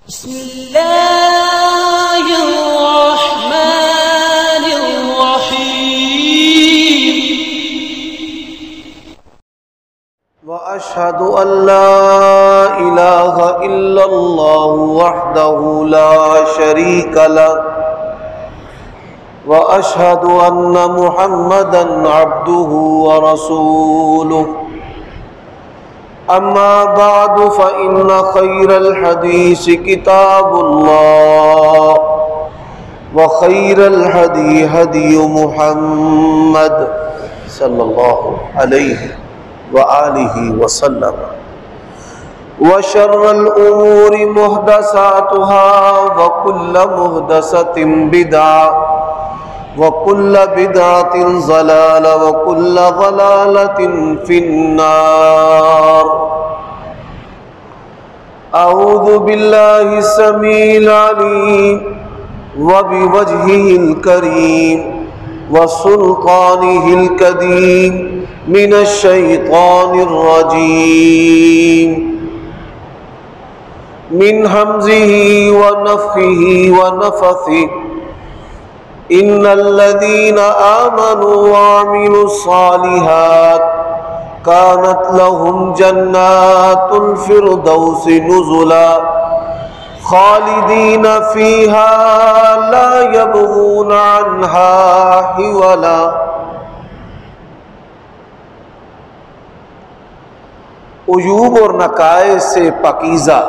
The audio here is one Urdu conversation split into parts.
بسم الله الرحمن الرحيم وأشهد أن لا إله إلا الله وحده لا شريك له وأشهد أن محمدًا عبده ورسوله أما بعد فإن خير الحديث كتاب الله وخير الهدي هدي محمد صلى الله عليه وآله وسلم وشر الأمور محدثاتها وكل محدثة بدعة وكل بدعة ضلالة وكل ضلالة في النار أعوذ بالله السميع العليم وبوجهه الكريم وسلطانه القديم من الشيطان الرجيم من همزه ونفخه ونفثه إن الذين آمنوا وعملوا الصالحات كانت لهم جنات الفردوس نزلا خالدين فيها لا يبغون عنها حولا عیوب اور نقائص سے پاکیزہ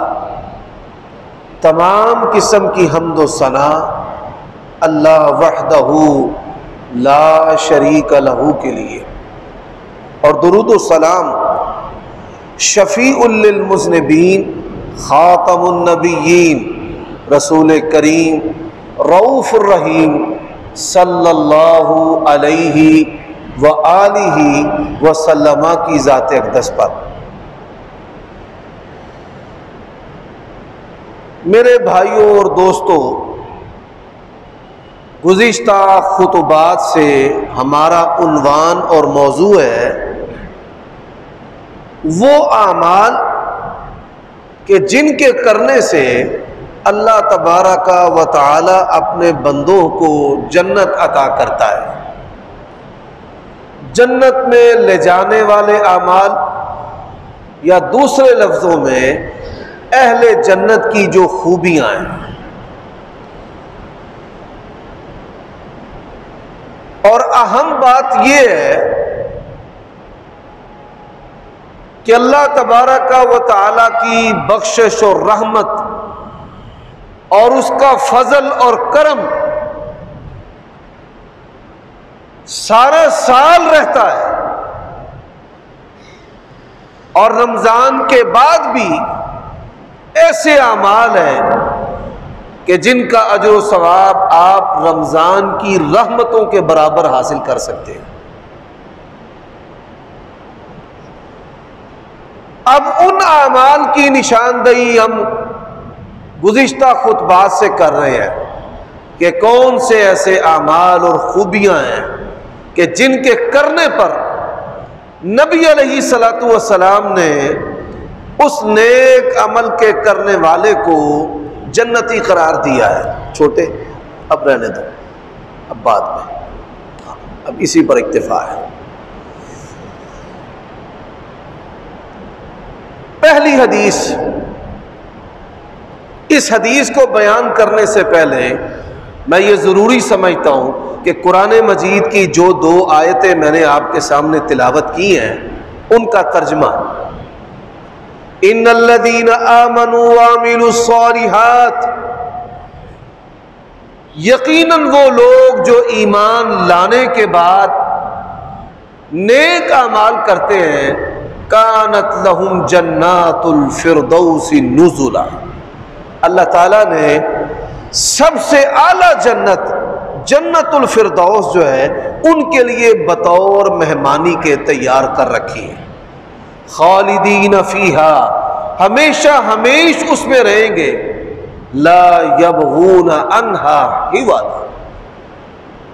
تمام قسم کی حمد و ثنا اللہ وحدہ لا شریک لہ کے لیے، اور درود و سلام شفیع للمذنبین خاتم النبیین رسول کریم رؤوف الرحیم صلی اللہ علیہ وآلہ وسلم کی ذات اقدس پر۔ میرے بھائیوں اور دوستوں، گزشتہ خطبات سے ہمارا عنوان اور موضوع ہے وہ اعمال کہ جن کے کرنے سے اللہ تبارک و تعالی اپنے بندوں کو جنت عطا کرتا ہے، جنت میں لے جانے والے اعمال، یا دوسرے لفظوں میں اہل جنت کی جو خوبیاں ہیں۔ اور اہم بات یہ ہے کہ اللہ تبارک و تعالی کی بخشش اور رحمت اور اس کا فضل اور کرم سارا سال رہتا ہے، اور رمضان کے بعد بھی ایسے اعمال ہیں کہ جن کا اجر و ثواب آپ رمضان کی رحمتوں کے برابر حاصل کر سکتے ہیں۔ اب ان اعمال کی نشاندہی ہم گزشتہ خطبات سے کر رہے ہیں کہ کون سے ایسے اعمال اور خوبیاں ہیں کہ جن کے کرنے پر نبی علیہ الصلوۃ والسلام نے اس نیک عمل کے کرنے والے کو جنتی قرار دیا ہے۔ چھوٹے اب رہنے دو، اب بعد میں، اب اسی پر اکتفا ہے۔ پہلی حدیث، اس حدیث کو بیان کرنے سے پہلے میں یہ ضروری سمجھتا ہوں کہ قرآن مجید کی جو دو آیتیں میں نے آپ کے سامنے تلاوت کی ہیں ان کا ترجمہ، ان الذین آمنوا وعملوا الصالحات، یقیناً وہ لوگ جو ایمان لانے کے بعد نیک اعمال کرتے ہیں، کانت لہم جنات الفردوس نزلا، اللہ تعالیٰ نے سب سے اعلیٰ جنت، جنت الفردوس جو ہے ان کے لیے بطور مہمانی کے تیار کر رکھی ہے۔ خالدین فیہا، ہمیشہ ہمیش اس میں رہیں گے، لا یبغون عنہا حولا،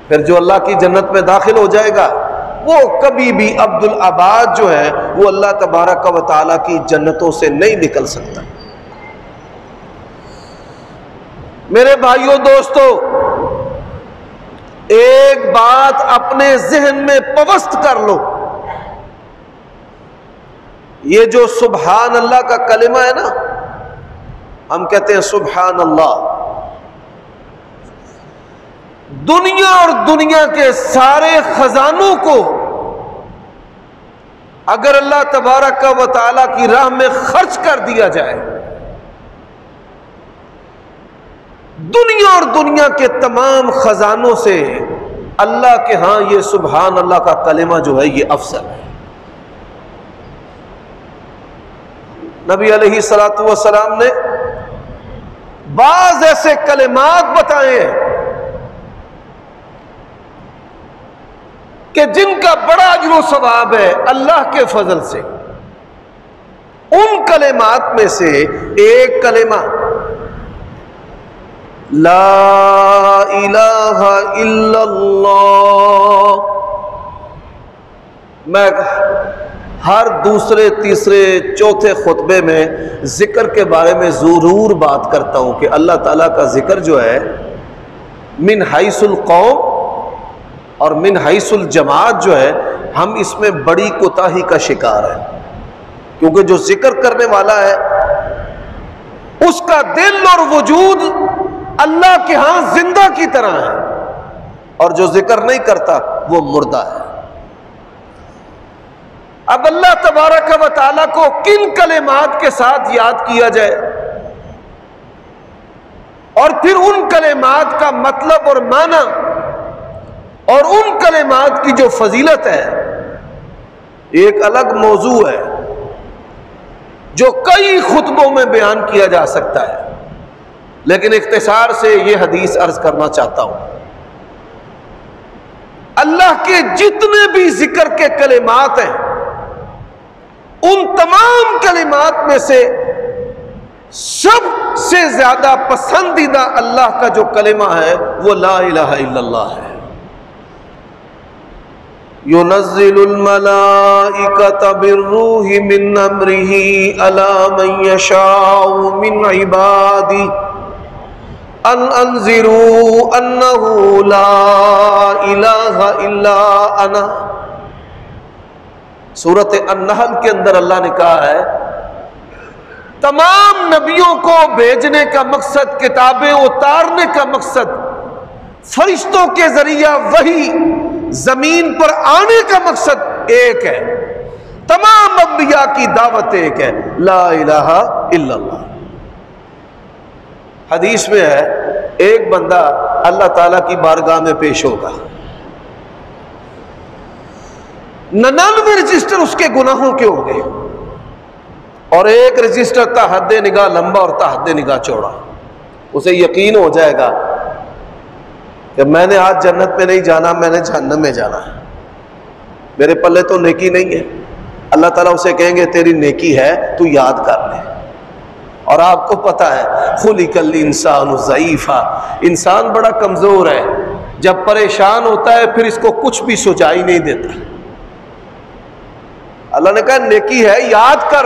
پھر جو اللہ کی جنت میں داخل ہو جائے گا وہ کبھی بھی عبدالعباد جو ہے وہ اللہ تبارک و تعالیٰ کی جنتوں سے نہیں نکل سکتا۔ میرے بھائیوں دوستو، ایک بات اپنے ذہن میں پوست کر لو، یہ جو سبحان اللہ کا کلمہ ہے نا، ہم کہتے ہیں سبحان اللہ، دنیا اور دنیا کے سارے خزانوں کو اگر اللہ تبارک و تعالی کی راہ میں خرچ کر دیا جائے، دنیا اور دنیا کے تمام خزانوں سے اللہ کے ہاں یہ سبحان اللہ کا کلمہ جو ہے یہ افضل ہے۔ نبی علیہ الصلوۃ والسلام نے بعض ایسے کلمات بتائے ہیں کہ جن کا بڑا اجر و ثواب ہے اللہ کے فضل سے۔ ان کلمات میں سے ایک کلمہ لا الہ الا اللہ، میں ہر دوسرے تیسرے چوتھے خطبے میں ذکر کے بارے میں ضرور بات کرتا ہوں کہ اللہ تعالیٰ کا ذکر جو ہے من حیث القوم اور من حیث الجماعت جو ہے، ہم اس میں بڑی کوتاہی کا شکار ہیں، کیونکہ جو ذکر کرنے والا ہے اس کا دل اور وجود اللہ کے ہاں زندہ کی طرح ہے، اور جو ذکر نہیں کرتا وہ مردہ ہے۔ اب اللہ تبارک و تعالیٰ کو کن کلمات کے ساتھ یاد کیا جائے، اور پھر ان کلمات کا مطلب اور معنی اور ان کلمات کی جو فضیلت ہے، ایک الگ موضوع ہے جو کئی خطبوں میں بیان کیا جا سکتا ہے، لیکن اختصار سے یہ حدیث عرض کرنا چاہتا ہوں۔ اللہ کے جتنے بھی ذکر کے کلمات ہیں، ان تمام کلمات میں سے سب سے زیادہ پسندیدہ اللہ کا جو کلمہ ہے وہ لا الہ الا اللہ ہے۔ ينزل الملائكة بالروح من امره على من يشاء من عباده ان انذروا انه لا اله الا انا۔ سورۃ النحل کے اندر اللہ نے کہا ہے تمام نبیوں کو بھیجنے کا مقصد، کتابیں اتارنے کا مقصد، فرشتوں کے ذریعہ وحی زمین پر آنے کا مقصد ایک ہے، تمام انبیاء کی دعوت ایک ہے، لا الہ الا اللہ۔ حدیث میں ہے ایک بندہ اللہ تعالیٰ کی بارگاہ میں پیش ہوگا، 99 رجسٹر اس کے گناہوں کے ہوں گے، اور ایک رجسٹر تا حد نگاہ لمبا اور تا حد نگاہ چوڑا۔ اسے یقین ہو جائے گا کہ میں نے آج جنت میں نہیں جانا، میں نے جہنم میں جانا ہے، میرے پلے تو نیکی نہیں ہے۔ اللہ تعالیٰ اسے کہیں گے تیری نیکی ہے، تو یاد کر لے۔ اور آپ کو پتہ ہے خلق الانسان ضعیفا، انسان بڑا کمزور ہے، جب پریشان ہوتا ہے پھر اس کو کچھ بھی سجائی نہیں دیتا۔ اللہ نے کہا نیکی ہے یاد کر،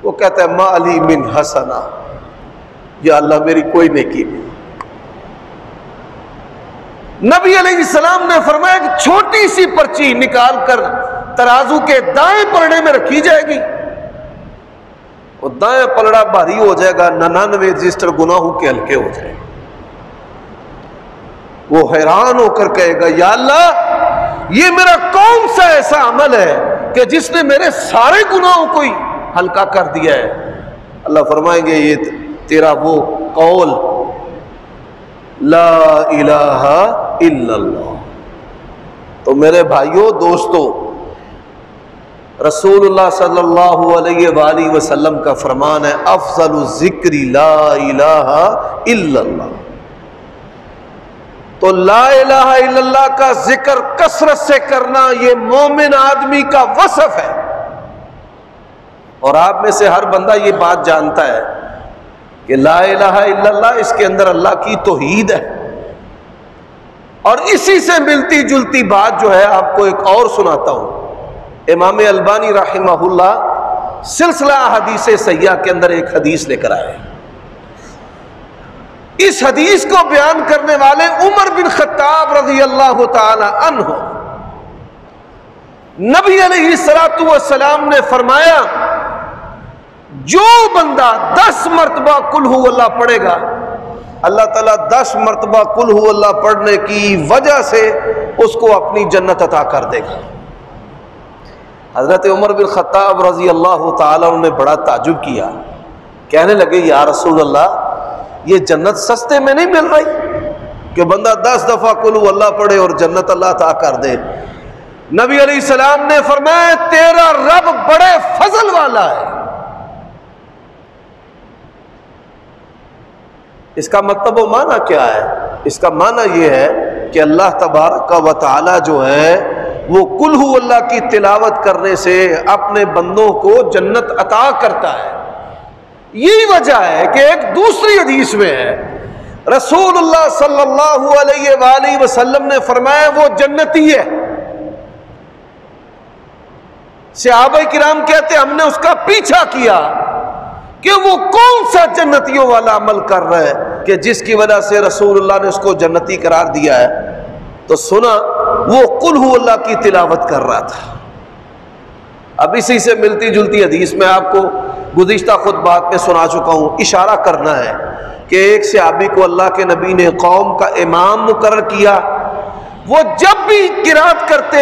وہ کہتا ہے ما علی من حسنہ، یا اللہ میری کوئی نیکی نہیں۔ نبی علیہ السلام نے فرمایا کہ چھوٹی سی پرچی نکال کر ترازو کے دائیں پلڑے میں رکھی جائے گی، وہ دائیں پلڑا بھاری ہو جائے گا، 99 رجسٹر گناہوں کے ہلکے ہو جائے گا۔ وہ حیران ہو کر کہے گا یا اللہ یہ میرا کون سا ایسا عمل ہے کہ جس نے میرے سارے گناہوں کو ہی ہلکا کر دیا ہے؟ اللہ فرمائیں گے یہ تیرا وہ قول لا الہ الا اللہ۔ تو میرے بھائیوں دوستو، رسول اللہ صلی اللہ علیہ وآلہ وسلم کا فرمان ہے افضل الذکر لا الہ الا اللہ۔ تو لا الہ الا اللہ کا ذکر کثرت سے کرنا یہ مومن آدمی کا وصف ہے، اور آپ میں سے ہر بندہ یہ بات جانتا ہے کہ لا الہ الا اللہ اس کے اندر اللہ کی توحید ہے۔ اور اسی سے ملتی جلتی بات جو ہے آپ کو ایک اور سناتا ہوں۔ امام البانی رحمہ اللہ سلسلہ حدیث صحیحہ کے اندر ایک حدیث لے کر آئے، اس حدیث کو بیان کرنے والے عمر بن خطاب رضی اللہ تعالی عنہ، نبی علیہ الصلوۃ والسلام نے فرمایا جو بندہ 10 مرتبہ قل ہو اللہ پڑھے گا، اللہ تعالیٰ 10 مرتبہ قل ہو اللہ پڑھنے کی وجہ سے اس کو اپنی جنت عطا کر دے گا۔ حضرت عمر بن خطاب رضی اللہ تعالیٰ عنہ نے بڑا تعجب کیا، کہنے لگے یا رسول اللہ یہ جنت سستے میں نہیں مل رہی کہ بندہ 10 دفعہ قل ہو اللہ پڑھے اور جنت اللہ عطا کر دے؟ نبی علیہ السلام نے فرمایا تیرا رب بڑے فضل والا ہے۔ اس کا مطلب و معنی کیا ہے؟ اس کا معنی یہ ہے کہ اللہ تبارک و تعالی جو ہے وہ قل ہو اللہ کی تلاوت کرنے سے اپنے بندوں کو جنت عطا کرتا ہے۔ یہی وجہ ہے کہ ایک دوسری حدیث میں ہے رسول اللہ صلی اللہ علیہ وآلہ وسلم نے فرمایا وہ جنتی ہے۔ صحابہ کرام کہتے ہم نے اس کا پیچھا کیا کہ وہ کون سا جنتیوں والا عمل کر رہا ہے کہ جس کی وجہ سے رسول اللہ نے اس کو جنتی قرار دیا ہے؟ تو سنا وہ قل ہو اللہ کی تلاوت کر رہا تھا۔ اب اسی سے ملتی جلتی حدیث میں آپ کو گزشتہ خطبات میں سنا چکا ہوں، اشارہ کرنا ہے کہ ایک صحابی کو اللہ کے نبی نے قوم کا امام مقرر کیا، وہ جب بھی قرات کرتے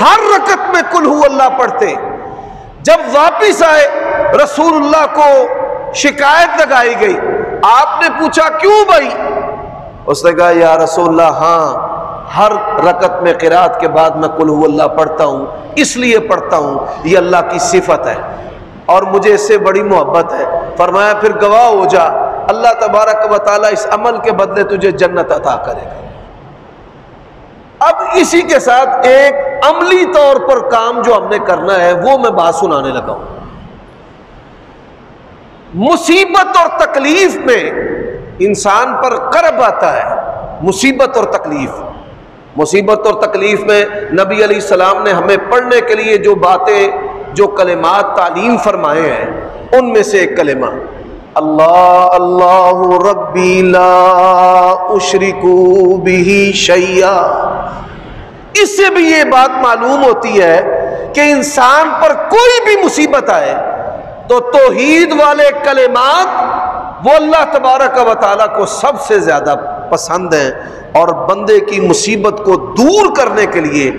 ہر رکعت میں قل ہو اللہ پڑھتے۔ جب واپس آئے رسول اللہ کو شکایت لگائی گئی، آپ نے پوچھا کیوں بھائی؟ اس نے کہا یا رسول اللہ ہاں ہر رکعت میں قرات کے بعد میں قل ہو اللہ پڑھتا ہوں، اس لیے پڑھتا ہوں یہ اللہ کی صفت ہے اور مجھے اس سے بڑی محبت ہے۔ فرمایا پھر گواہ ہو جا اللہ تبارک و تعالیٰ اس عمل کے بدلے تجھے جنت عطا کرے گا۔ اب اسی کے ساتھ ایک عملی طور پر کام جو ہم نے کرنا ہے وہ میں بات سنانے لگا ہوں۔ مصیبت اور تکلیف میں انسان پر کرب آتا ہے، مصیبت اور تکلیف۔ مصیبت اور تکلیف میں نبی علیہ السلام نے ہمیں پڑھنے کے لیے جو باتیں جو کلمات تعلیم فرمائے ہیں ان میں سے ایک کلمہ اللہ اللہ ربی لا اشرک بہ شیئا۔ اس سے بھی یہ بات معلوم ہوتی ہے کہ انسان پر کوئی بھی مصیبت آئے تو توحید والے کلمات وہ اللہ تبارک و تعالیٰ کو سب سے زیادہ پسند ہیں اور بندے کی مصیبت کو دور کرنے کے لیے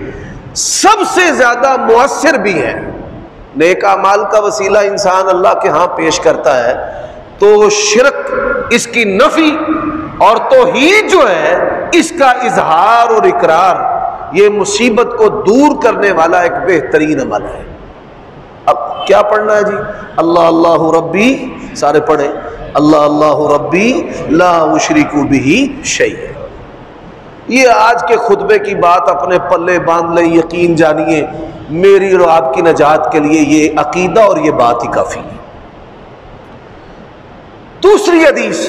سب سے زیادہ مؤثر بھی ہیں۔ نیک اعمال کا وسیلہ انسان اللہ کے ہاں پیش کرتا ہے تو شرک اس کی نفی اور توحید جو ہے اس کا اظہار اور اقرار یہ مصیبت کو دور کرنے والا ایک بہترین عمل ہے۔ اب کیا پڑھنا ہے جی؟ اللہ اللہ ربی، سارے پڑھیں اللہ اللہ ربی لا اشرک بہ شیئا۔ یہ آج کے خطبے کی بات اپنے پلے باندھ لیں، یقین جانیے میری اور آپ کی نجات کے لیے یہ عقیدہ اور یہ بات ہی کافی ہے۔ دوسری حدیث،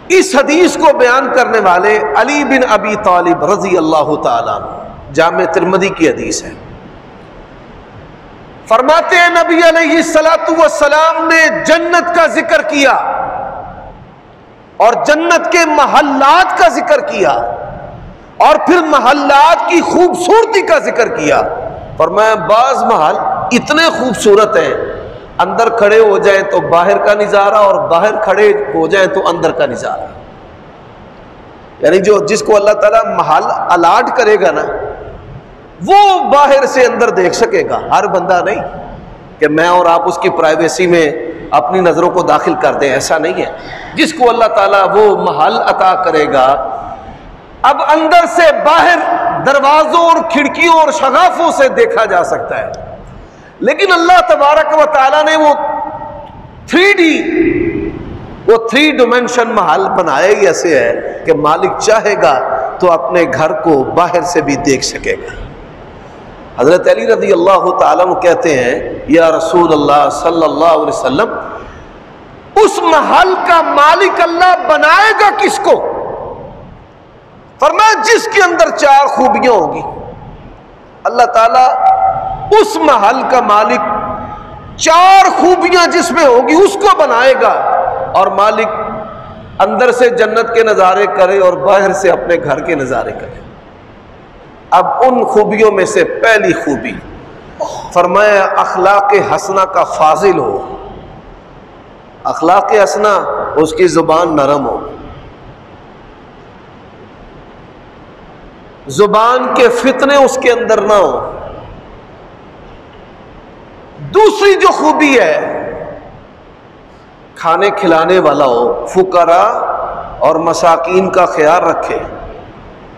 اس حدیث کو بیان کرنے والے علی بن ابی طالب رضی اللہ تعالیٰ عنہ، جامع ترمذی کی حدیث ہے۔ فرماتے ہیں نبی علیہ الصلوۃ والسلام نے جنت کا ذکر کیا اور جنت کے محلات کا ذکر کیا اور پھر محلات کی خوبصورتی کا ذکر کیا۔ فرمایا بعض محل اتنے خوبصورت ہیں اندر کھڑے ہو جائیں تو باہر کا نظارہ اور باہر کھڑے ہو جائیں تو اندر کا نظارہ، یعنی جس کو اللہ تعالیٰ محل الاٹ کرے گا نا وہ باہر سے اندر دیکھ سکے گا، ہر بندہ نہیں کہ میں اور آپ اس کی پرائیویسی میں اپنی نظروں کو داخل کر دیں، ایسا نہیں ہے۔ جس کو اللہ تعالیٰ وہ محل عطا کرے گا اب اندر سے باہر دروازوں اور کھڑکیوں اور شغافوں سے دیکھا جا سکتا ہے، لیکن اللہ تبارک و تعالیٰ نے وہ 3 ڈیمنشن محل بنائے ہی ایسے ہے کہ مالک چاہے گا تو اپنے گھر کو باہر سے بھی دیکھ سکے گا۔ حضرت علی رضی اللہ تعالیٰ عنہ کہتے ہیں یا رسول اللہ صلی اللہ علیہ وسلم اس محل کا مالک اللہ بنائے گا کس کو؟ فرمایا جس کے اندر 4 خوبیاں ہوگی اللہ تعالیٰ اس محل کا مالک 4 خوبیاں جس میں ہوگی اس کو بنائے گا، اور مالک اندر سے جنت کے نظارے کرے اور باہر سے اپنے گھر کے نظارے کرے۔ اب ان خوبیوں میں سے پہلی خوبی فرمایا اخلاق حسنہ کا فاضل ہو۔ اخلاق حسنہ، اس کی زبان نرم ہو، زبان کے فتنے اس کے اندر نہ ہو۔ دوسری جو خوبی ہے، کھانے کھلانے والا ہو، فقراء اور مساکین کا خیال رکھے۔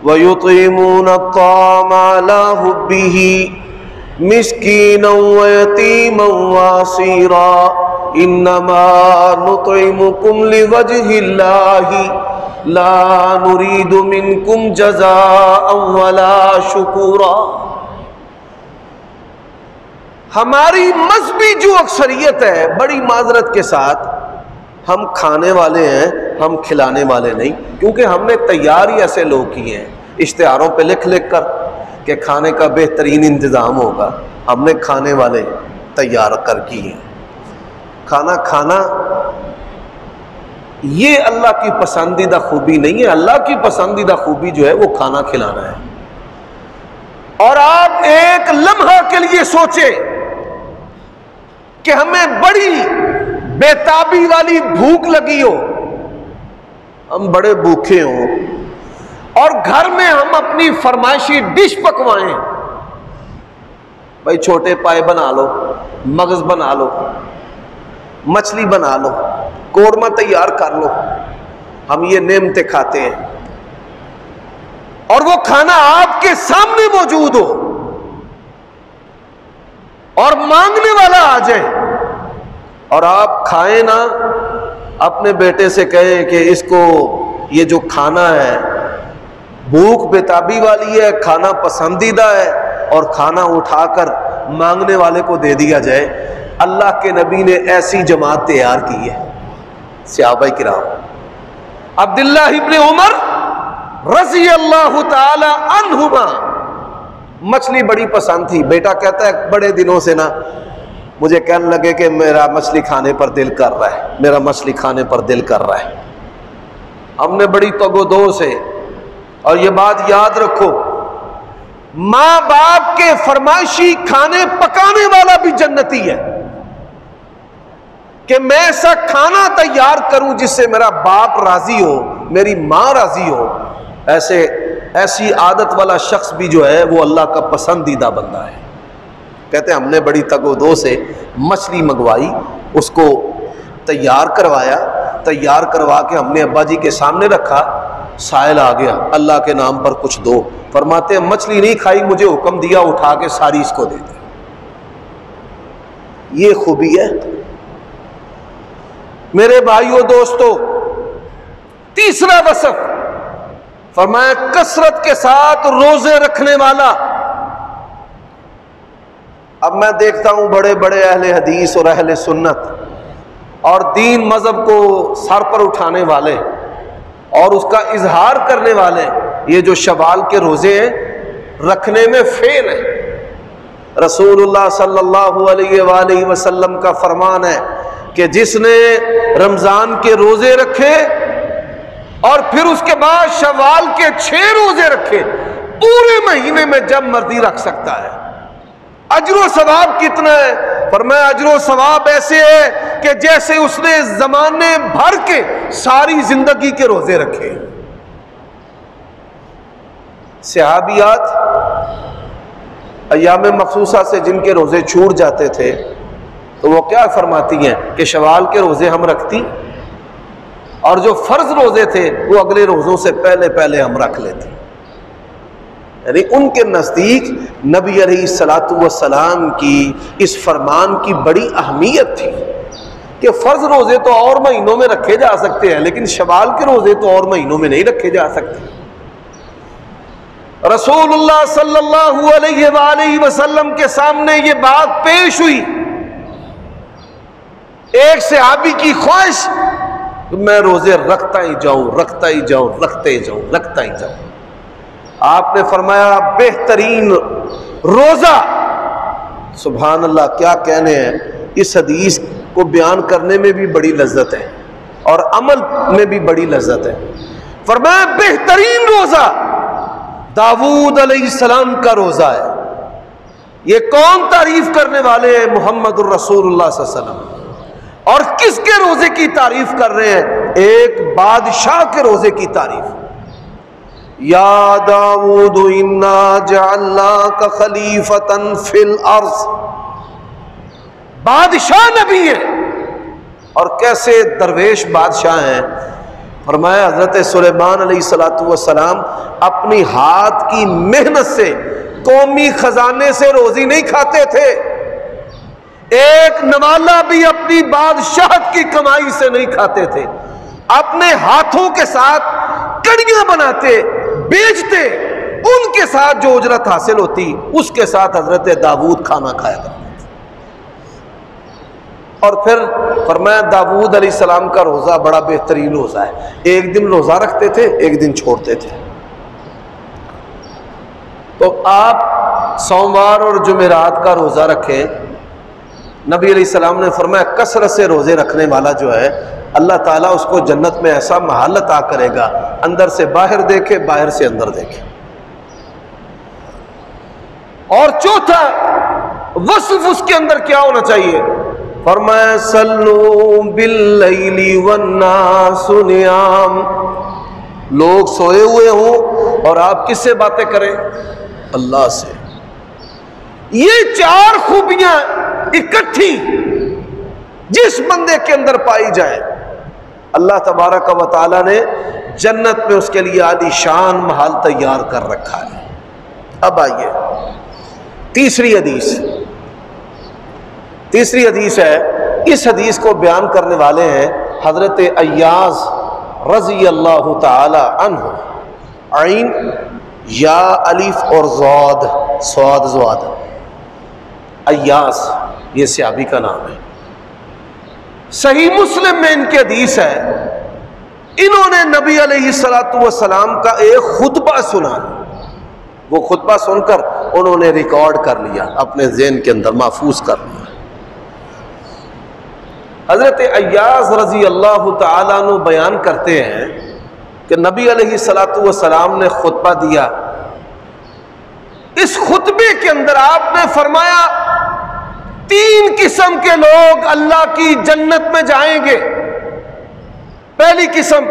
وَيُطْعِمُونَ الطَّعَامَ عَلَىٰ حُبِّهِ مِسْكِينًا وَيَتِيمًا وَأَسِيرًا إِنَّمَا نُطْعِمُكُمْ لِوَجْهِ اللَّهِ لَا نُرِيدُ مِنكُمْ جَزَاءً وَلَا شُكُورًا۔ ہماری مذہبی جو اکثریت ہے، بڑی معذرت کے ساتھ ہم کھانے والے ہیں، ہم کھلانے والے نہیں، کیونکہ ہم نے تیار ہی ایسے لوگ کیے ہیں اشتہاروں پہ لکھ لکھ کر کہ کھانے کا بہترین انتظام ہوگا، ہم نے کھانے والے تیار کر کیے ہیں۔ کھانا کھانا یہ اللہ کی پسندیدہ خوبی نہیں ہے۔ اللہ کی پسندیدہ خوبی جو ہے وہ کھانا کھلانا ہے۔ اور آپ ایک لمحہ کے لیے سوچیں کہ ہمیں بڑی بےتابی والی بھوک لگی ہو، ہم بڑے بھوکے ہوں، اور گھر میں ہم اپنی فرمائشی ڈش پکوائیں، بھائی چھوٹے پائے بنا لو، مغز بنا لو، مچھلی بنا لو، قورمہ تیار کر لو، ہم یہ نعمتیں کھاتے ہیں، اور وہ کھانا آپ کے سامنے موجود ہو اور مانگنے والا آ جائے اور آپ کھائیں نہ، اپنے بیٹے سے کہیں کہ اس کو یہ جو کھانا ہے بھوک بےتابی والی ہے، کھانا پسندیدہ ہے، اور کھانا اٹھا کر مانگنے والے کو دے دیا جائے۔ اللہ کے نبی نے ایسی جماعت تیار کی ہے۔ صحابہ کرام، عبداللہ ابن عمر رضی اللہ تعالی عنہما، مچھلی بڑی پسند تھی۔ بیٹا کہتا ہے بڑے دنوں سے نا مجھے کہنے لگے کہ میرا مچھلی کھانے پر دل کر رہا ہے، میرا مچھلی کھانے پر دل کر رہا ہے۔ ہم نے بڑی تگ و دو سے، اور یہ بات یاد رکھو، ماں باپ کے فرمائشی کھانے پکانے والا بھی جنتی ہے، کہ میں ایسا کھانا تیار کروں جس سے میرا باپ راضی ہو، میری ماں راضی ہو۔ ایسی عادت والا شخص بھی جو ہے وہ اللہ کا پسندیدہ بندہ ہے۔ کہتے ہیں ہم نے بڑی تگ و دو سے مچھلی منگوائی، اس کو تیار کروایا، تیار کروا کے ہم نے ابا جی کے سامنے رکھا۔ سائل آ گیا، اللہ کے نام پر کچھ دو۔ فرماتے ہیں مچھلی نہیں کھائی، مجھے حکم دیا اٹھا کے ساری اس کو دے دی۔ یہ خوبی ہے میرے بھائیوں دوستو۔ تیسرا وصف فرمایا کثرت کے ساتھ روزے رکھنے والا۔ اب میں دیکھتا ہوں بڑے بڑے اہل حدیث اور اہل سنت اور دین مذہب کو سر پر اٹھانے والے اور اس کا اظہار کرنے والے، یہ جو شوال کے روزے ہیں رکھنے میں فیل ہیں۔ رسول اللہ صلی اللہ علیہ وآلہ وسلم کا فرمان ہے کہ جس نے رمضان کے روزے رکھے اور پھر اس کے بعد شوال کے 6 روزے رکھے، پورے مہینے میں جب مرضی رکھ سکتا ہے۔ اجر و ثواب کتنا ہے؟ فرمایا اجر و ثواب ایسے ہے کہ جیسے اس نے زمانے بھر کے ساری زندگی کے روزے رکھے۔ صحابیات ایام مخصوصہ سے جن کے روزے چھوٹ جاتے تھے تو وہ کیا فرماتی ہیں کہ شوال کے روزے ہم رکھتی، اور جو فرض روزے تھے وہ اگلے روزوں سے پہلے پہلے ہم رکھ لیتے۔ یعنی ان کے نزدیک نبی علیہ الصلوۃ والسلام کی اس فرمان کی بڑی اہمیت تھی کہ فرض روزے تو اور مہینوں میں رکھے جا سکتے ہیں، لیکن شوال کے روزے تو اور مہینوں میں نہیں رکھے جا سکتے۔ رسول اللہ صلی اللہ علیہ وآلہ وسلم کے سامنے یہ بات پیش ہوئی، ایک صحابی کی خواہش میں روزے رکھتا ہی جاؤں، رکھتا ہی جاؤں، رکھتے ہی جاؤں، رکھتا ہی جاؤں۔ آپ نے فرمایا بہترین روزہ، سبحان اللہ کیا کہنے ہیں، اس حدیث کو بیان کرنے میں بھی بڑی لذت ہے اور عمل میں بھی بڑی لذت ہے۔ فرمایا بہترین روزہ داؤد علیہ السلام کا روزہ ہے۔ یہ کون تعریف کرنے والے ہیں؟ محمد الرسول اللہ صلی اللہ علیہ وسلم۔ اور کس کے روزے کی تعریف کر رہے ہیں؟ ایک بادشاہ کے روزے کی تعریف۔ یا داؤد انا جعلناک خلیفۃ فی الارض۔ بادشاہ نبی ہے، اور کیسے درویش بادشاہ ہیں۔ فرمایا حضرت سلیمان علیہ السلام اپنی ہاتھ کی محنت سے قومی خزانے سے روزی نہیں کھاتے تھے، ایک نوالا بھی اپنی بادشاہت کی کمائی سے نہیں کھاتے تھے، اپنے ہاتھوں کے ساتھ کڑیاں بناتے بیچتے، ان کے ساتھ جو اجرت حاصل ہوتی اس کے ساتھ حضرت داؤد کھانا کھایا کرتے تھے۔ اور پھر فرمایا داؤد علیہ السلام کا روزہ بڑا بہترین روزہ ہے، ایک دن روزہ رکھتے تھے ایک دن چھوڑتے تھے۔ تو آپ سوموار اور جمعرات کا روزہ رکھیں۔ نبی علیہ السلام نے فرمایا کثرت سے روزے رکھنے والا جو ہے اللہ تعالیٰ اس کو جنت میں ایسا محل عطا کرے گا، اندر سے باہر دیکھے باہر سے اندر دیکھے۔ اور چوتھا وصف اس کے اندر کیا ہونا چاہیے؟ فرمایا صلو باللیل والناس نیام، لوگ سوئے ہوئے ہوں اور آپ کس سے باتیں کریں؟ اللہ سے۔ یہ چار خوبیاں اکٹھی جس بندے کے اندر پائی جائے، اللہ تبارک و تعالی نے جنت میں اس کے لیے عالی شان محل تیار کر رکھا ہے۔ اب آئیے تیسری حدیث ہے۔ اس حدیث کو بیان کرنے والے ہیں حضرت ایاز رضی اللہ تعالی عنہ۔ عین یا الف اور صاد زواد، ایاز یہ صحابی کا نام ہے۔ صحیح مسلم میں ان کی حدیث ہے، انہوں نے نبی علیہ السلام کا ایک خطبہ سنا، وہ خطبہ سن کر انہوں نے ریکارڈ کر لیا، اپنے ذہن کے اندر محفوظ کر لیا۔ حضرت ایاز رضی اللہ تعالیٰ عنہ بیان کرتے ہیں کہ نبی علیہ السلام نے خطبہ دیا، اس خطبے کے اندر آپ نے فرمایا 3 قسم کے لوگ اللہ کی جنت میں جائیں گے۔ پہلی قسم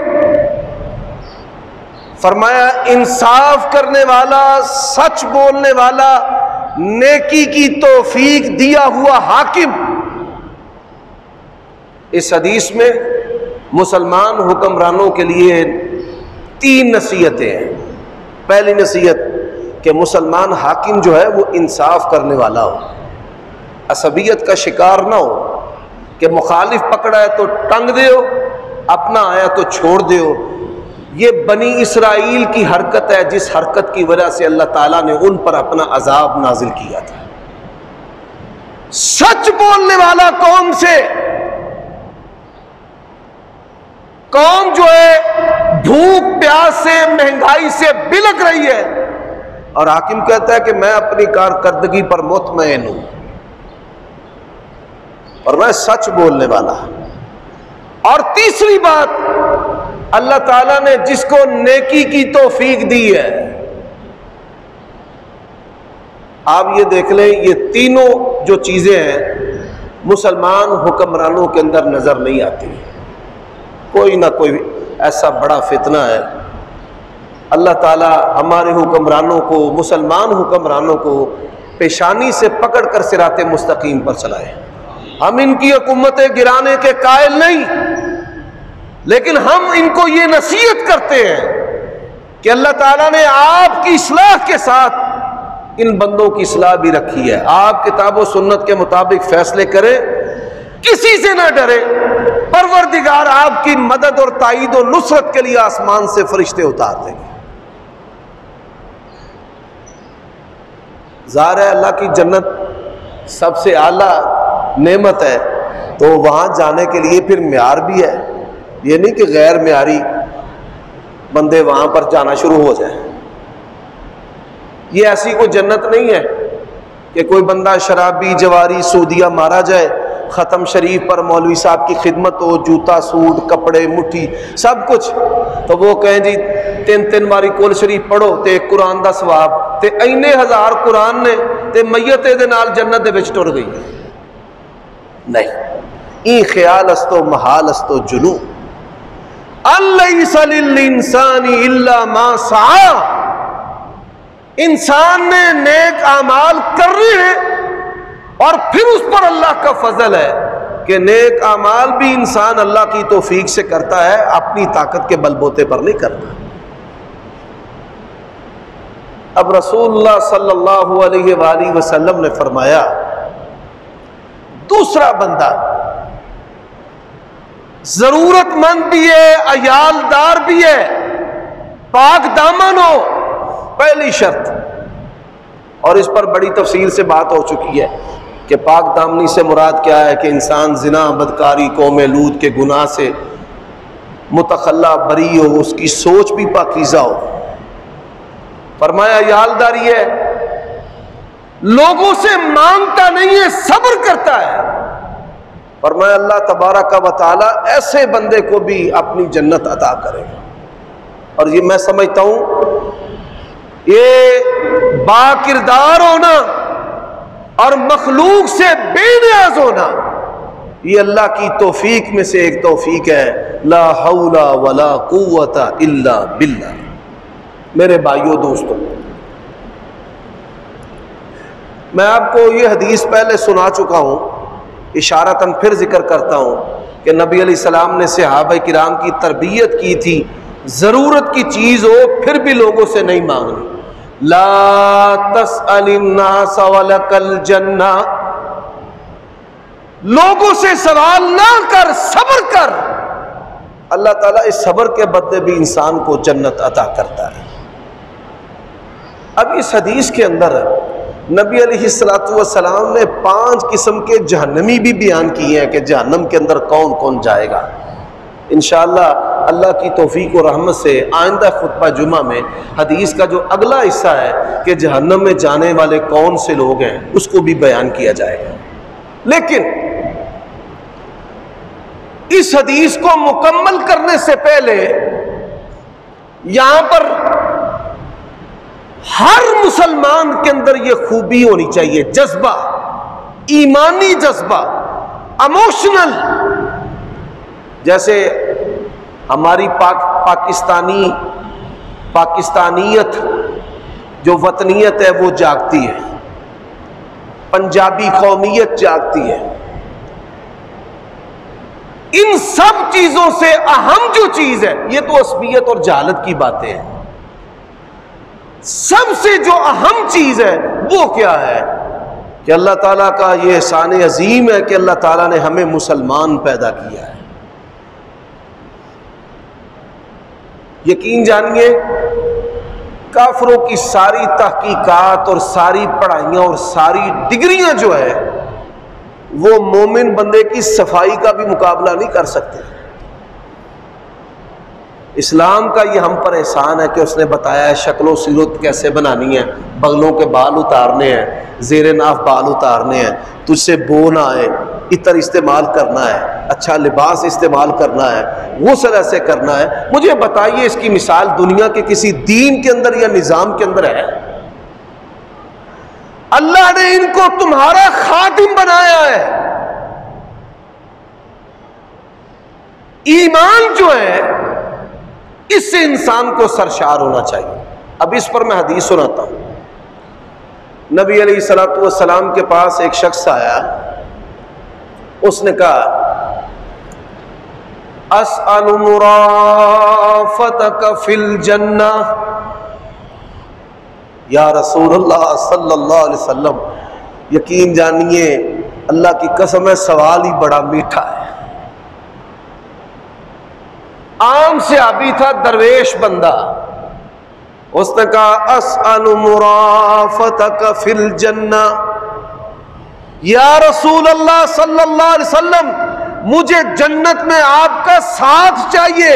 فرمایا انصاف کرنے والا، سچ بولنے والا، نیکی کی توفیق دیا ہوا حاکم۔ اس حدیث میں مسلمان حکمرانوں کے لیے 3 نصیحتیں ہیں۔ پہلی نصیحت کہ مسلمان حاکم جو ہے وہ انصاف کرنے والا ہو، عصبیت کا شکار نہ ہو کہ مخالف پکڑا ہے تو ٹنگ دیو، اپنا آیا تو چھوڑ دیو۔ یہ بنی اسرائیل کی حرکت ہے جس حرکت کی وجہ سے اللہ تعالیٰ نے ان پر اپنا عذاب نازل کیا تھا۔ سچ بولنے والا قوم سے، قوم جو ہے بھوک پیاس سے مہنگائی سے بلک رہی ہے اور حاکم کہتا ہے کہ میں اپنی کارکردگی پر مطمئن ہوں، اور میں سچ بولنے والا۔ اور تیسری بات، اللہ تعالیٰ نے جس کو نیکی کی توفیق دی ہے، آپ یہ دیکھ لیں یہ تینوں جو چیزیں ہیں مسلمان حکمرانوں کے اندر نظر نہیں آتی۔ کوئی نہ کوئی ایسا بڑا فتنہ ہے، اللہ تعالیٰ ہمارے حکمرانوں کو، مسلمان حکمرانوں کو پیشانی سے پکڑ کر صراط مستقیم پر چلائے۔ ہم ان کی حکومتیں گرانے کے قائل نہیں، لیکن ہم ان کو یہ نصیحت کرتے ہیں کہ اللہ تعالیٰ نے آپ کی اصلاح کے ساتھ ان بندوں کی اصلاح بھی رکھی ہے۔ آپ کتاب و سنت کے مطابق فیصلے کریں، کسی سے نہ ڈرے، پروردگار آپ کی مدد اور تائید و نصرت کے لیے آسمان سے فرشتے اتار دیں گے۔ ظاہر ہے اللہ کی جنت سب سے اعلیٰ نعمت ہے، تو وہاں جانے کے لیے پھر معیار بھی ہے، یہ نہیں کہ غیر معیاری بندے وہاں پر جانا شروع ہو جائیں۔ یہ ایسی کوئی جنت نہیں ہے کہ کوئی بندہ شرابی جواری سودیا مارا جائے ختم شریف پر مولوی صاحب کی خدمت ہو، جوتا سوٹ کپڑے مٹھی سب کچھ، تو وہ کہیں جی 3 باری کل شریف پڑھو تے ایک قرآن دا ثواب، تے اینے ہزار قرآن نے تے میت دے نال جنت دے وچ ٹر گئی. نہیں، این خیال استو محال استو جنو. الیس للانسان الا ما سعی، انسان نے نیک اعمال کرنے ہیں اور پھر اس پر اللہ کا فضل ہے کہ نیک اعمال بھی انسان اللہ کی توفیق سے کرتا ہے، اپنی طاقت کے بل بوتے پر نہیں کرتا. اب رسول اللہ صلی اللہ علیہ وآلہ وسلم نے فرمایا دوسرا بندہ ضرورت مند بھی ہے، عیال دار بھی ہے، پاک دامن ہو، پہلی شرط، اور اس پر بڑی تفصیل سے بات ہو چکی ہے کہ پاک دامنی سے مراد کیا ہے، کہ انسان زنا بدکاری قوم لوط کے گناہ سے متخلا بری ہو، اس کی سوچ بھی پاکیزہ ہو. فرمایا عیالداری ہے، لوگوں سے مانگتا نہیں ہے، صبر کرتا ہے. فرمایا اللہ تبارک و تعالی ایسے بندے کو بھی اپنی جنت عطا کرے گا. اور یہ میں سمجھتا ہوں یہ با کردار ہونا اور مخلوق سے بے نیاز ہونا یہ اللہ کی توفیق میں سے ایک توفیق ہے. لا حول ولا قوت الا باللہ. میرے بھائیوں دوستوں، میں آپ کو یہ حدیث پہلے سنا چکا ہوں، اشارتاً پھر ذکر کرتا ہوں کہ نبی علیہ السلام نے صحابہ کرام کی تربیت کی تھی، ضرورت کی چیز ہو پھر بھی لوگوں سے نہیں مانگنی. لا تسأل الناس ولک الجنہ، لوگوں سے سوال نہ کر، صبر کر. اللہ تعالیٰ اس صبر کے بدلے بھی انسان کو جنت عطا کرتا ہے. اب اس حدیث کے اندر نبی علیہ السلام نے 5 قسم کے جہنمی بھی بیان کیے ہیں کہ جہنم کے اندر کون کون جائے گا. انشاءاللہ اللہ کی توفیق و رحمت سے آئندہ خطبہ جمعہ میں حدیث کا جو اگلا حصہ ہے کہ جہنم میں جانے والے کون سے لوگ ہیں اس کو بھی بیان کیا جائے گا. لیکن اس حدیث کو مکمل کرنے سے پہلے یہاں پر ہر مسلمان کے اندر یہ خوبی ہونی چاہیے، جذبہ، ایمانی جذبہ، ایموشنل. جیسے ہماری پاکستانیت جو وطنیت ہے وہ جاگتی ہے، پنجابی قومیت جاگتی ہے. ان سب چیزوں سے اہم جو چیز ہے، یہ تو عصبیت اور جہالت کی باتیں ہیں، سب سے جو اہم چیز ہے وہ کیا ہے کہ اللہ تعالیٰ کا یہ احسان عظیم ہے کہ اللہ تعالیٰ نے ہمیں مسلمان پیدا کیا ہے. یقین جانیے کافروں کی ساری تحقیقات اور ساری پڑھائیاں اور ساری ڈگریاں جو ہے وہ مومن بندے کی صفائی کا بھی مقابلہ نہیں کر سکتے. اسلام کا یہ ہم پر احسان ہے کہ اس نے بتایا ہے شکل و صورت کیسے بنانی ہے، بغلوں کے بال اتارنے ہیں، زیر ناف بال اتارنے ہیں، تجھ سے بو نہ آئے، عطر استعمال کرنا ہے، اچھا لباس استعمال کرنا ہے، غسل ایسے کرنا ہے. مجھے بتائیے اس کی مثال دنیا کے کسی دین کے اندر یا نظام کے اندر ہے؟ اللہ نے ان کو تمہارا خادم بنایا ہے. ایمان جو ہے اس سے انسان کو سرشار ہونا چاہیے. اب اس پر میں حدیث سناتا ہوں. نبی علیہ الصلوۃ والسلام کے پاس ایک شخص آیا، اس نے کہا اسأل مرافتک فی الجنہ. یا رسول اللہ صلی اللہ علیہ وسلم، یقین جانیے اللہ کی قسم ہے سوال ہی بڑا میٹھا ہے. عام صحابی تھا، درویش بندہ. اس نے کہا اسأل مرافتک فی الجنہ. یا رسول اللہ صلی اللہ علیہ وسلم، مجھے جنت میں آپ کا ساتھ چاہیے.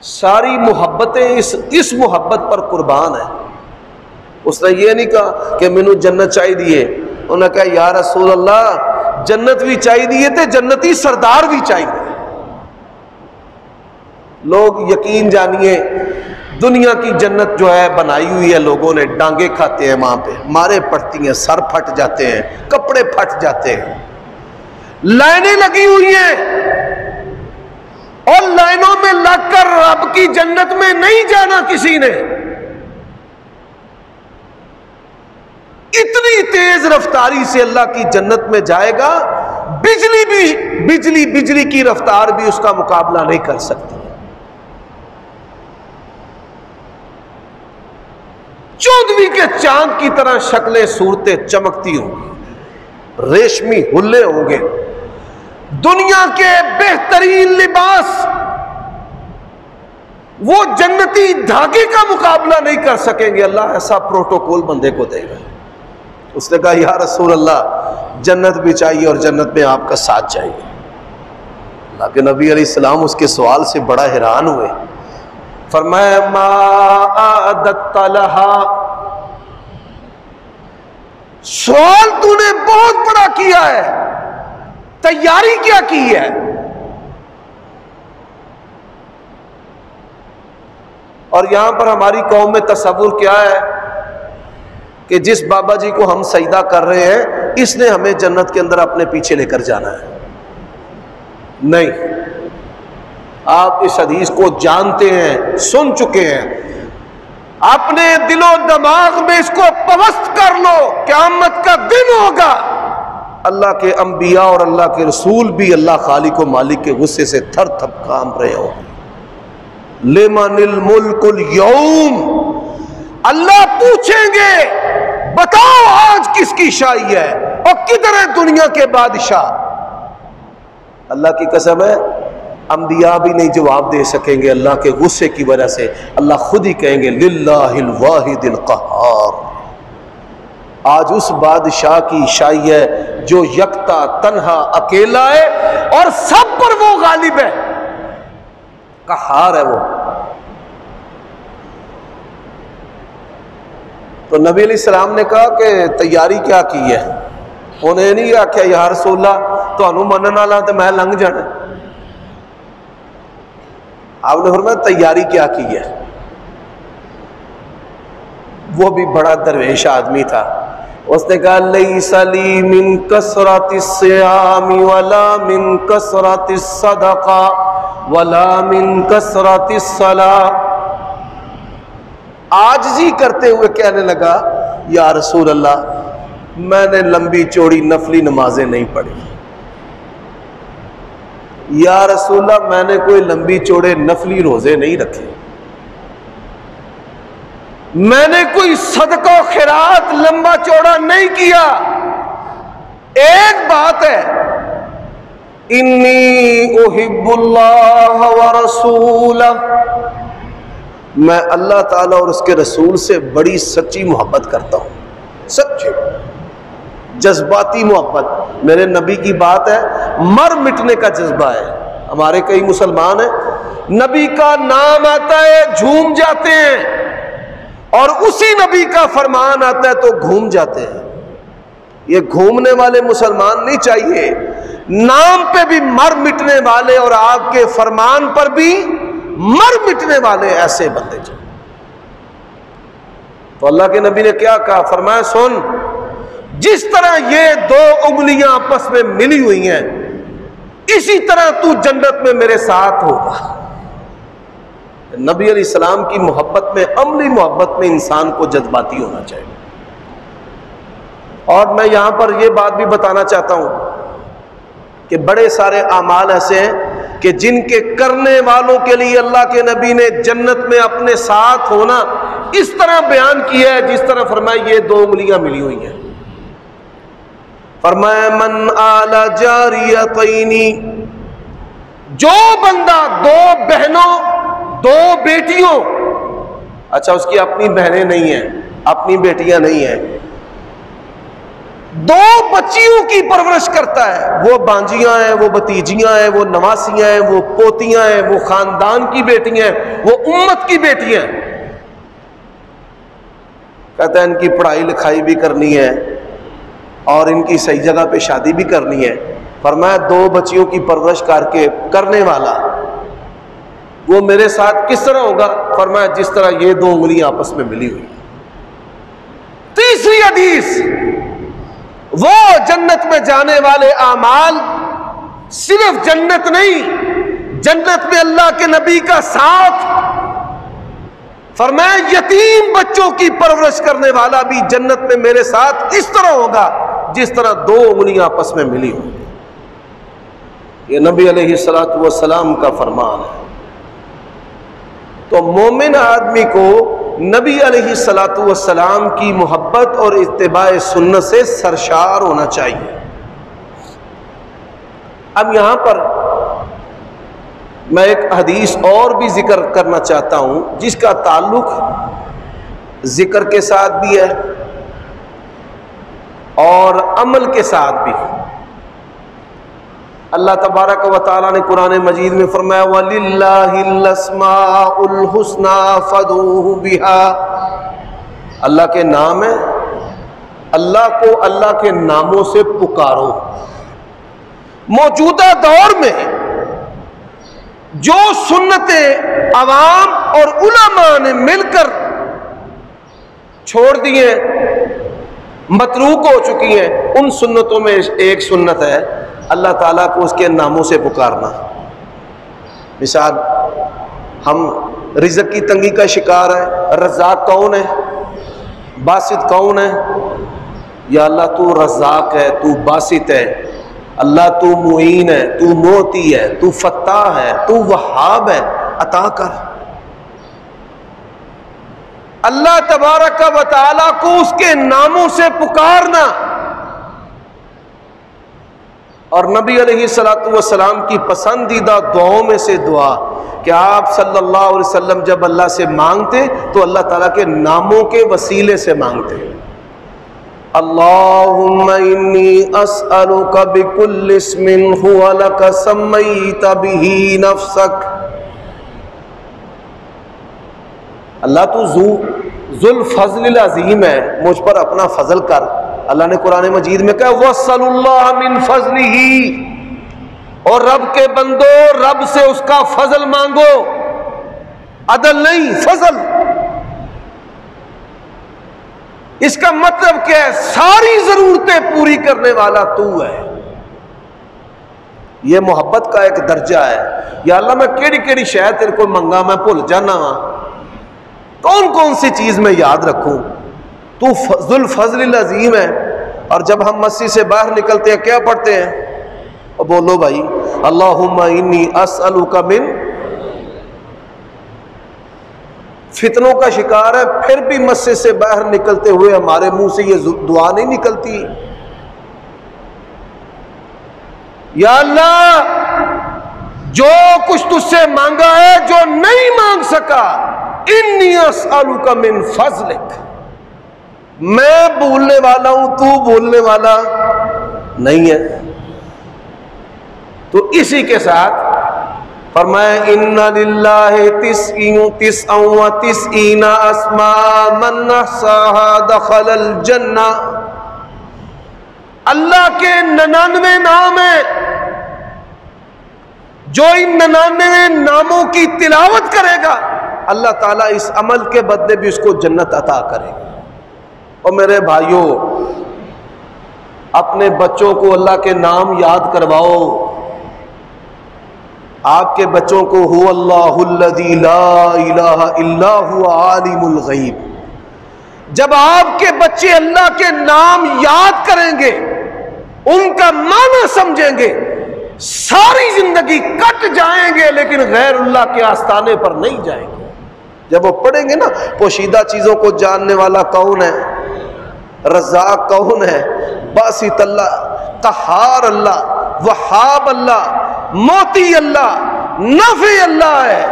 ساری محبتیں اس محبت پر قربان ہیں. اس نے یہ نہیں کہا کہ مینوں جنت چاہیے، انہوں نے کہا یا رسول اللہ جنت بھی چاہیے تھے، جنتی سردار بھی چاہیے۔ لوگ یقین جانیے دنیا کی جنت جو ہے بنائی ہوئی ہے لوگوں نے، ڈانگیں کھاتے ہیں وہاں پہ، مارے پڑتی ہیں، سر پھٹ جاتے ہیں، کپڑے پھٹ جاتے ہیں، لائنیں لگی ہوئی ہیں، اور لائنوں میں لگ کر رب کی جنت میں نہیں جانا کسی نے۔ اتنی تیز رفتاری سے اللہ کی جنت میں جائے گا، بجلی کی رفتار بھی اس کا مقابلہ نہیں کر سکتی۔ چودھویں کے چاند کی طرح شکلیں صورتیں چمکتی ہوں گی، ریشمی حلے ہوں گے، دنیا کے بہترین لباس وہ جنتی دھاگے کا مقابلہ نہیں کر سکیں گے۔ اللہ ایسا پروٹوکول بندے کو دے گا۔ اس نے کہا یا رسول اللہ جنت بھی چاہیے اور جنت میں آپ کا ساتھ چاہیے۔ اللہ کے نبی علیہ السلام اس کے سوال سے بڑا حیران ہوئے، فرمایا ما اعددت لہا، سوال تو نے بہت بڑا کیا ہے، تیاری کیا کی ہے؟ اور یہاں پر ہماری قوم میں تصور کیا ہے کہ جس بابا جی کو ہم سجدہ کر رہے ہیں اس نے ہمیں جنت کے اندر اپنے پیچھے لے کر جانا ہے۔ نہیں، آپ اس حدیث کو جانتے ہیں، سن چکے ہیں، اپنے دل و دماغ میں اس کو پوست کر لو، قیامت کا دن ہوگا، اللہ کے انبیاء اور اللہ کے رسول بھی اللہ خالق و مالک کے غصے سے تھر تھر کانپ رہے ہوں۔ لمن الملک اليوم، اللہ پوچھیں گے بتاؤ آج کس کی شاہی ہے اور کدھر ہے دنیا کے بادشاہ؟ اللہ کی قسم ہے انبیاء بھی نہیں جواب دے سکیں گے، اللہ کے غصے کی وجہ سے اللہ خود ہی کہیں گے للہ الواحد القہار۔ آج اس بادشاہ کی شاہی ہے جو یکتا تنہا اکیلا ہے اور سب پر وہ غالب ہے، قہار ہے وہ۔ تو نبی علیہ السلام نے کہا کہ تیاری کیا کی ہے؟ انہیں نہیں آخیا یا رسول اللہ تانوں منن والا تے میں لنگ جانا۔ آپ نے فرمایا تیاری کیا کی ہے؟ وہ بھی بڑا درویش آدمی تھا، اس نے کہا لیس لی من کثرت الصیام ولا من کثرت الصدقہ ولا من کثرت الصلاۃ۔ عاجزی کرتے ہوئے کہنے لگا یا رسول اللہ میں نے لمبی چوڑی نفلی نمازیں نہیں پڑھی، یا رسول اللہ میں نے کوئی لمبی چوڑے نفلی روزے نہیں رکھے، میں نے کوئی صدقہ و خیرات لمبا چوڑا نہیں کیا۔ ایک بات ہے انی احب اللہ ورسولہ، میں اللہ تعالیٰ اور اس کے رسول سے بڑی سچی محبت کرتا ہوں، سچی جذباتی محبت۔ میرے نبی کی بات ہے، مر مٹنے کا جذبہ ہے۔ ہمارے کئی مسلمان ہیں نبی کا نام آتا ہے جھوم جاتے ہیں، اور اسی نبی کا فرمان آتا ہے تو گھوم جاتے ہیں۔ یہ گھومنے والے مسلمان نہیں چاہیے، نام پہ بھی مر مٹنے والے اور آپ کے فرمان پر بھی مر مٹنے والے ایسے بندے چاہیے۔ تو اللہ کے نبی نے کیا کہا؟ فرمایا سن، جس طرح یہ دو انگلیاں آپس میں ملی ہوئی ہیں اسی طرح تو جنت میں میرے ساتھ ہوگا۔ نبی علیہ السلام کی محبت میں، عملی محبت میں انسان کو جذباتی ہونا چاہیے۔ اور میں یہاں پر یہ بات بھی بتانا چاہتا ہوں کہ بڑے سارے اعمال ایسے ہیں کہ جن کے کرنے والوں کے لیے اللہ کے نبی نے جنت میں اپنے ساتھ ہونا اس طرح بیان کیا ہے جس طرح فرمایا یہ دو انگلیاں ملی ہوئی ہیں۔ فرمایا من آل جاریتین، جو بندہ دو بہنوں، دو بیٹیوں، اچھا اس کی اپنی بہنیں نہیں ہیں، اپنی بیٹیاں نہیں ہیں، دو بچیوں کی پرورش کرتا ہے، وہ بانجیاں ہیں، وہ بھتیجیاں ہیں، وہ نواسیاں ہیں، وہ پوتیاں ہیں، وہ خاندان کی بیٹیاں ہیں، وہ امت کی بیٹیاں ہیں، کہتا ہے ان کی پڑھائی لکھائی بھی کرنی ہے، اور ان کی صحیح جگہ پہ شادی بھی کرنی ہے. فرمایا 2 بچیوں کی پرورش کرنے والا وہ میرے ساتھ کس طرح ہوگا؟ فرمایا جس طرح یہ 2 انگلیاں آپس میں ملی ہوئی. تیسری حدیث، وہ جنت میں جانے والے اعمال صرف جنت نہیں، جنت میں اللہ کے نبی کا ساتھ. فرمایا یتیم بچوں کی پرورش کرنے والا بھی جنت میں میرے ساتھ اس طرح ہوگا جس طرح 2 انگلیاں آپس میں ملی ہوں. یہ نبی علیہ السلام کا فرمان ہے. تو مومن آدمی کو نبی علیہ السلام کی محبت اور اتباع سنت سے سرشار ہونا چاہیے. اب یہاں پر میں ایک حدیث اور بھی ذکر کرنا چاہتا ہوں جس کا تعلق ذکر کے ساتھ بھی ہے اور عمل کے ساتھ بھی. اللہ تبارک و تعالیٰ نے قرآن مجید میں فرمایا وَلِلَّهِ الْأَسْمَاءُ الْحُسْنَى فَادْعُوهُ بِهَا. اللہ کے نام ہے، اللہ کو اللہ کے ناموں سے پکارو. موجودہ دور میں جو سنتیں عوام اور علماء نے مل کر چھوڑ دی ہیں، متروک ہو چکی ہیں، ان سنتوں میں ایک سنت ہے اللہ تعالیٰ کو اس کے ناموں سے پکارنا. مثال، ہم رزق کی تنگی کا شکار ہے، رزاق کون ہے؟ باسط کون ہے؟ یا اللہ تو رزاق ہے، تو باسط ہے، اللہ تو معین ہے، تو موتی ہے، تو فتاح ہے، تو وہاب ہے، عطا کر. اللہ تبارک و تعالیٰ کو اس کے ناموں سے پکارنا. اور نبی علیہ السلام کی پسندیدہ دعاؤں میں سے دعا کہ آپ صلی اللہ علیہ وسلم جب اللہ سے مانگتے تو اللہ تعالیٰ کے ناموں کے وسیلے سے مانگتے. اللہم انی اسألک بکل اسم ہوا لک سمیت بہ نفسک. اللہ تو ذو الفضل العظیم ہے، مجھ پر اپنا فضل کر. اللہ نے قرآن مجید میں کہا وَاسْأَلُوا اللَّهَ مِنْ فَضْلِهِ، اور رب کے بندو رب سے اس کا فضل مانگو، عدل نہیں، فضل. اس کا مطلب کیا ہے؟ ساری ضرورتیں پوری کرنے والا تو ہے. یہ محبت کا ایک درجہ ہے. یا اللہ میں کیڑی کیڑی شے تیرے کو منگا میں بھول جانا وا، کون کون سی چیز میں یاد رکھوں. تو ذو الفضل العظیم ہے. اور جب ہم مسجد سے باہر نکلتے ہیں کیا پڑھتے ہیں؟ اور بولو بھائی، اللہم انی اسألک من. فتنوں کا شکار ہے پھر بھی مسجد سے باہر نکلتے ہوئے ہمارے منہ سے یہ دعا نہیں نکلتی. یا اللہ جو کچھ تجھ سے مانگا ہے، جو نہیں مانگ سکا، انی اسألک من فضلک. میں بھولنے والا ہوں، تو بھولنے والا نہیں ہے. تو اسی کے ساتھ فرمایا ان للہ تسعا وتسعین اسماء من احصاها دخل الجنہ. اللہ کے 99 نام ہیں، جو ان 99 ناموں کی تلاوت کرے گا اللہ تعالیٰ اس عمل کے بدلے بھی اس کو جنت عطا کرے گا. اور میرے بھائیوں، اپنے بچوں کو اللہ کے نام یاد کرواؤ. آپ کے بچوں کو هو اللہ الذی لا الہ الا هو عالم الغیب. جب آپ کے بچے اللہ کے نام یاد کریں گے، ان کا معنی سمجھیں گے، ساری زندگی کٹ جائیں گے لیکن غیر اللہ کے آستانے پر نہیں جائیں گے. جب وہ پڑھیں گے نا پوشیدہ چیزوں کو جاننے والا کون ہے، رزاق کون ہے، باسط اللہ، قہار اللہ، وہاب اللہ، موتی اللہ، نفع اللہ ہے،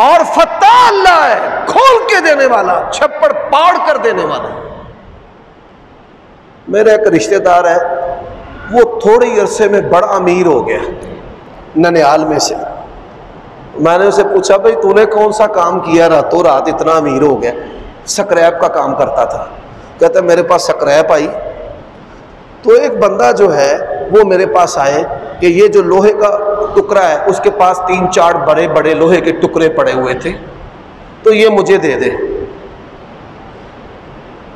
اور فتح اللہ ہے، کھول کے دینے والا، چھپڑ پاڑ کر دینے والا. میرا ایک رشتہ دار ہے، وہ تھوڑے عرصے میں بڑا امیر ہو گیا ننیال میں سے. میں نے اسے پوچھا بھائی تو نے کون سا کام کیا راتوں رات اتنا امیر ہو گیا؟ سکریپ کا کام کرتا تھا. کہتا میرے پاس سکریپ آئی، تو ایک بندہ جو ہے وہ میرے پاس آئے کہ یہ جو لوہے کا ٹکڑا ہے اس کے پاس 3-4 بڑے بڑے لوہے کے ٹکڑے پڑے ہوئے تھے، تو یہ مجھے دے دے،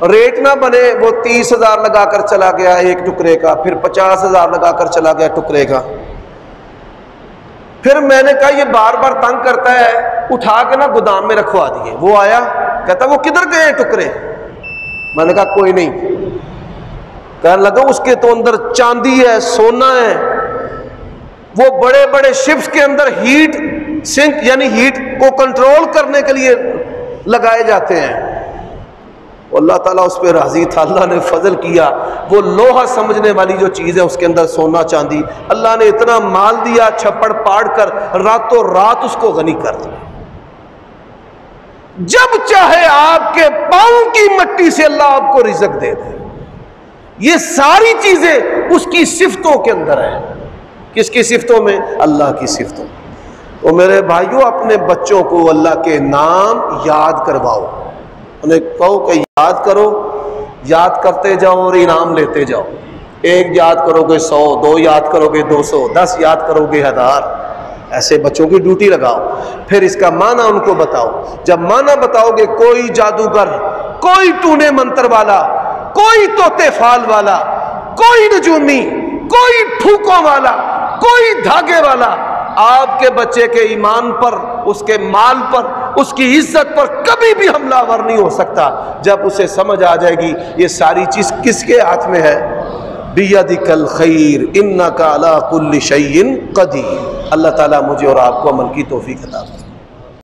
ریٹ نہ بنے، وہ 30,000 لگا کر چلا گیا ایک ٹکڑے کا، پھر 50,000 لگا کر چلا گیا ٹکڑے کا۔ پھر میں نے کہا یہ بار بار تنگ کرتا ہے، اٹھا کے نا گودام میں رکھوا دیے۔ وہ آیا کہتا وہ کدھر گئے ہیں ٹکڑے؟ میں نے کہا کوئی نہیں۔ کہنے لگا اس کے تو اندر چاندی ہے، سونا ہے، وہ بڑے بڑے شپس کے اندر ہیٹ سنک یعنی ہیٹ کو کنٹرول کرنے کے لیے لگائے جاتے ہیں۔ اللہ تعالیٰ اس پہ راضی تھا، اللہ نے فضل کیا، وہ لوہا سمجھنے والی جو چیز ہے اس کے اندر سونا چاندی، اللہ نے اتنا مال دیا، چھپڑ پاڑ کر راتوں رات اس کو غنی کر دیا۔ جب چاہے آپ کے پاؤں کی مٹی سے اللہ آپ کو رزق دے دے۔ یہ ساری چیزیں اس کی صفتوں کے اندر ہیں۔ کس کی صفتوں میں؟ اللہ کی صفتوں۔ تو میرے بھائیوں، اپنے بچوں کو اللہ کے نام یاد کرواؤ، انہیں کہو کہ یاد کرو، یاد کرتے جاؤ اور انعام لیتے جاؤ۔ 1 یاد کرو گے 100، 2 یاد کرو گے 200، 10 یاد کرو گے 1000۔ ایسے بچوں کی ڈیوٹی لگاؤ، پھر اس کا معنی ان کو بتاؤ۔ جب معنی بتاؤ گے، کوئی جادوگر، کوئی ٹونے منتر والا، کوئی طوطے فال والا، کوئی نجومی، کوئی پھوکوں والا، کوئی دھاگے والا آپ کے بچے کے ایمان پر، اس کے مال پر، اس کی عزت پر کبھی بھی حملہ آور نہیں ہو سکتا۔ جب اسے سمجھ آ جائے گی یہ ساری چیز کس کے ہاتھ میں ہے، بیدک الخیر انک علی کل شیء قدیر۔ اللہ تعالیٰ مجھے اور آپ کو عمل کی توفیق عطا فرمائے۔